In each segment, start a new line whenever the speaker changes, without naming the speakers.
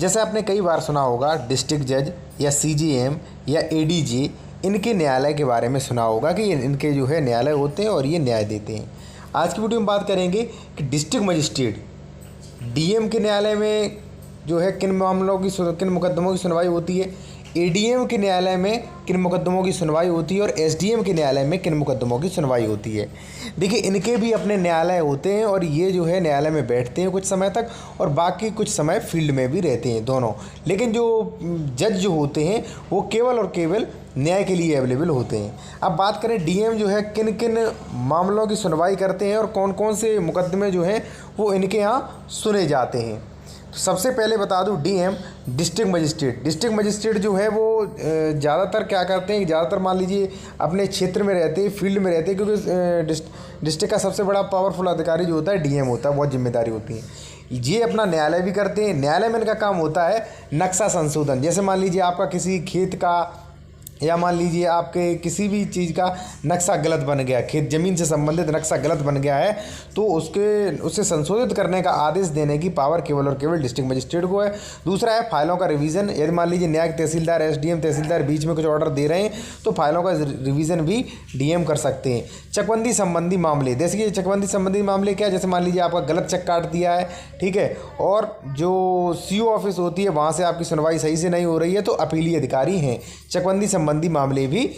जैसे आपने कई बार सुना होगा डिस्ट्रिक्ट जज या सीजेएम या एडीजे, इनके न्यायालय के बारे में सुना होगा कि इनके जो है न्यायालय होते हैं और ये न्याय देते हैं। आज की वीडियो में बात करेंगे कि डिस्ट्रिक्ट मजिस्ट्रेट डीएम के न्यायालय में जो है किन मुकदमों की सुनवाई होती है, एडीएम के न्यायालय में किन मुकदमों की सुनवाई होती है और एसडीएम के न्यायालय में किन मुकदमों की सुनवाई होती है। देखिए, इनके भी अपने न्यायालय होते हैं और ये जो है न्यायालय में बैठते हैं कुछ समय तक और बाकी कुछ समय फील्ड में भी रहते हैं दोनों। लेकिन जो जज जो होते हैं वो केवल और केवल न्याय के लिए अवेलेबल होते हैं। अब बात करें डीएम जो है किन किन मामलों की सुनवाई करते हैं और कौन कौन से मुकदमे जो हैं वो इनके यहाँ सुने जाते हैं। तो सबसे पहले बता दूं, डीएम डिस्ट्रिक्ट मजिस्ट्रेट जो है वो ज़्यादातर क्या करते हैं, ज़्यादातर मान लीजिए अपने क्षेत्र में रहते हैं, फील्ड में रहते हैं, क्योंकि डिस्ट्रिक्ट का सबसे बड़ा पावरफुल अधिकारी जो होता है डीएम होता है, बहुत जिम्मेदारी होती है। ये अपना न्यायालय भी करते हैं। न्यायालय में इनका काम होता है नक्शा संशोधन। जैसे मान लीजिए आपका किसी खेत का या मान लीजिए आपके किसी भी चीज़ का नक्शा गलत बन गया, खेत ज़मीन से संबंधित नक्शा गलत बन गया है, तो उसे संशोधित करने का आदेश देने की पावर केवल और केवल डिस्ट्रिक्ट मजिस्ट्रेट को है। दूसरा है फाइलों का रिवीजन। यदि मान लीजिए न्यायिक तहसीलदार, एसडीएम तहसीलदार बीच में कुछ ऑर्डर दे रहे हैं तो फाइलों का रिवीजन भी डीएम कर सकते हैं। चकबंदी संबंधी मामले, जैसे कि चकबंदी संबंधी मामले क्या है, जैसे मान लीजिए आपका गलत चेक काट दिया है, ठीक है, और जो सीओ ऑफिस होती है वहाँ से आपकी सुनवाई सही से नहीं हो रही है, तो अपीली अधिकारी हैं। चकबंदी संबंधी मामले भी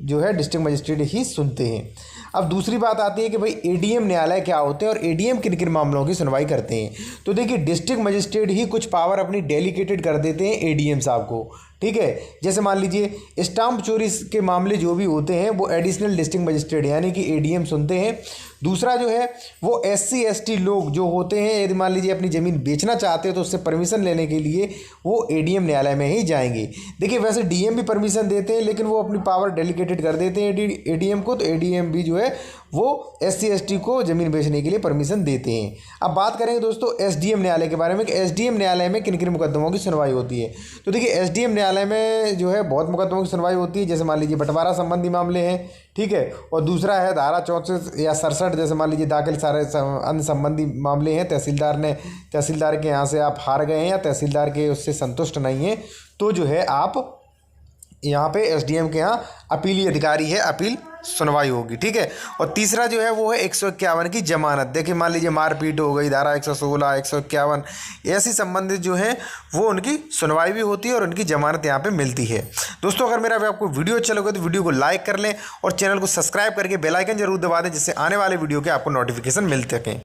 जो है डिस्ट्रिक्ट मजिस्ट्रेट ही सुनते हैं। अब दूसरी बात आती है कि भाई एडीएम न्यायालय क्या होते हैं और एडीएम किन किन मामलों की सुनवाई करते हैं। तो देखिए, डिस्ट्रिक्ट मजिस्ट्रेट ही कुछ पावर अपनी डेलीकेटेड कर देते हैं एडीएम साहब को, ठीक है। जैसे मान लीजिए स्टाम्प चोरी के मामले जो भी होते हैं वो एडिशनल डिस्ट्रिक्ट मजिस्ट्रेट यानी कि एडीएम सुनते हैं। दूसरा जो है वो एससी एसटी लोग जो होते हैं, यदि मान लीजिए अपनी ज़मीन बेचना चाहते हैं तो उससे परमिशन लेने के लिए वो एडीएम न्यायालय में ही जाएंगे। देखिए, वैसे डीएम भी परमिशन देते हैं लेकिन वो अपनी पावर डेलीकेटेड कर देते हैं एडीएम को, तो एडीएम भी जो है वो एससी एसटी को ज़मीन बेचने के लिए परमिशन देते हैं। अब बात करेंगे दोस्तों एसडीएम न्यायालय के बारे में कि एसडीएम न्यायालय में किन किन मुकदमों की सुनवाई होती है। तो देखिए, एसडीएम न्यायालय में जो है बहुत मुकदमों की सुनवाई होती है। जैसे मान लीजिए बंटवारा संबंधी मामले हैं, ठीक है, और दूसरा है धारा 64 या 67, जैसे मान लीजिए दाखिल सारे अन्य संबंधी मामले हैं। तहसीलदार के यहाँ से आप हार गए हैं या तहसीलदार के उससे संतुष्ट नहीं हैं, तो जो है आप यहाँ पे एसडीएम के यहाँ अपीली अधिकारी है, अपील सुनवाई होगी, ठीक है। और तीसरा जो है वो है 151 की जमानत। देखिए, मान लीजिए मारपीट हो गई, धारा 116, 151 ऐसी संबंधित जो है वो उनकी सुनवाई भी होती है और उनकी जमानत यहाँ पे मिलती है। दोस्तों, अगर मेरा आपको वीडियो अच्छा लगे तो वीडियो को लाइक कर लें और चैनल को सब्सक्राइब करके बेल आइकन जरूर दबा दें, जिससे आने वाले वीडियो के आपको नोटिफिकेशन मिल सकें।